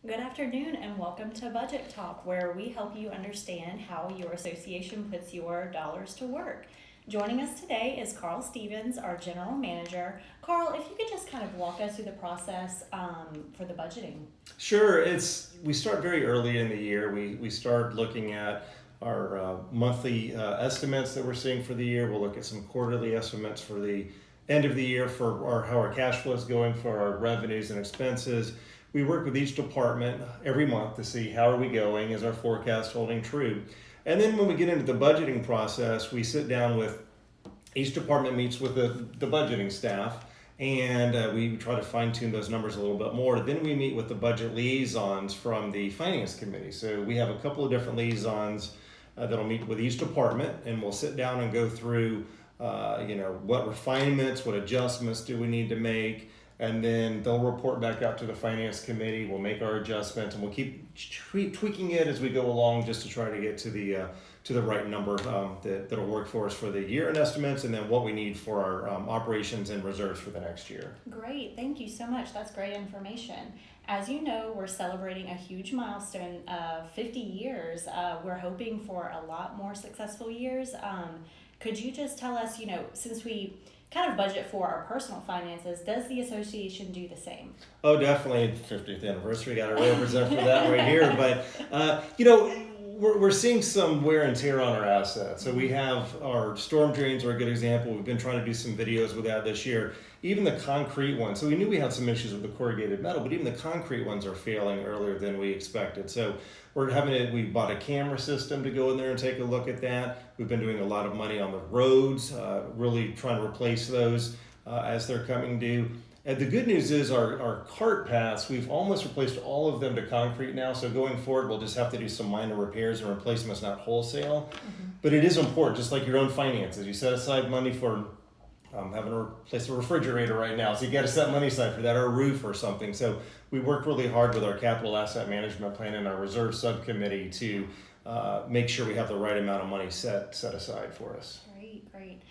Good afternoon and welcome to Budget Talk, where we help you understand how your association puts your dollars to work. Joining us today is Karl Stevens, our general manager. Karl, if you could just kind of walk us through the process for the budgeting. Sure, we start very early in the year. We start looking at our monthly estimates that we're seeing for the year. We'll look at some quarterly estimates for the end of the year for how our cash flow is going for our revenues and expenses. We work with each department every month to see how are we going, is our forecast holding true. And then when we get into the budgeting process, we sit down with each department meets with the budgeting staff, and we try to fine tune those numbers a little bit more. Then we meet with the budget liaisons from the finance committee. So we have a couple of different liaisons that'll meet with each department, and we'll sit down and go through, what refinements, what adjustments do we need to make, and then they'll report back out to the finance committee. We'll make our adjustments, and we'll keep tweaking it as we go along, just to try to get to the right number that'll work for us for the year-end estimates, and then what we need for our operations and reserves for the next year. Great, thank you so much. That's great information. As you know, we're celebrating a huge milestone of 50 years. We're hoping for a lot more successful years. Could you just tell us, since we kind of budget for our personal finances, does the association do the same? Oh, definitely. 50th anniversary, got to represent for that right here. But, we're seeing some wear and tear on our assets. So we have our storm drains are a good example. We've been trying to do some videos with that this year. Even the concrete ones. So we knew we had some issues with the corrugated metal, but even the concrete ones are failing earlier than we expected. So we bought a camera system to go in there and take a look at that. We've been doing a lot of money on the roads, really trying to replace those as they're coming due. And the good news is our cart paths, we've almost replaced all of them to concrete now. So going forward, we'll just have to do some minor repairs and replacements, not wholesale. Mm-hmm. But it is important, just like your own finances. You set aside money for having to replace a refrigerator right now. So you got to set money aside for that, or a roof or something. So we work really hard with our capital asset management plan and our reserve subcommittee to make sure we have the right amount of money set aside for us. Great.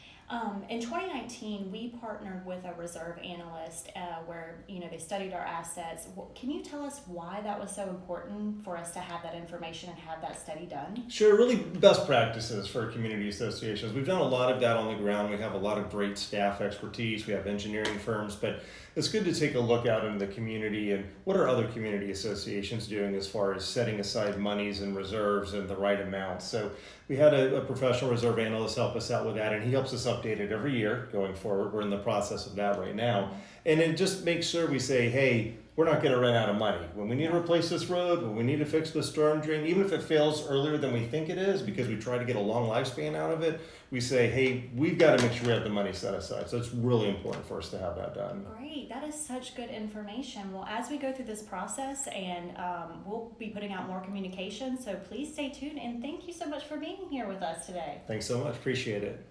In 2019, we partnered with a reserve analyst where they studied our assets. Can you tell us why that was so important for us to have that information and have that study done? Sure, really best practices for community associations. We've done a lot of that on the ground. We have a lot of great staff expertise. We have engineering firms, but it's good to take a look out into the community and what are other community associations doing as far as setting aside monies and reserves and the right amounts. So we had a professional reserve analyst help us out with that, and he helps us update it every year going forward. We're in the process of that right now. And it just makes sure we say, hey, we're not going to run out of money. When we need to replace this road, when we need to fix the storm drain, even if it fails earlier than we think it is, because we try to get a long lifespan out of it, we say, hey, we've got to make sure we have the money set aside. So it's really important for us to have that done. Great. That is such good information. Well, as we go through this process, and we'll be putting out more communication, so please stay tuned. And thank you so much for being here with us today. Thanks so much. Appreciate it.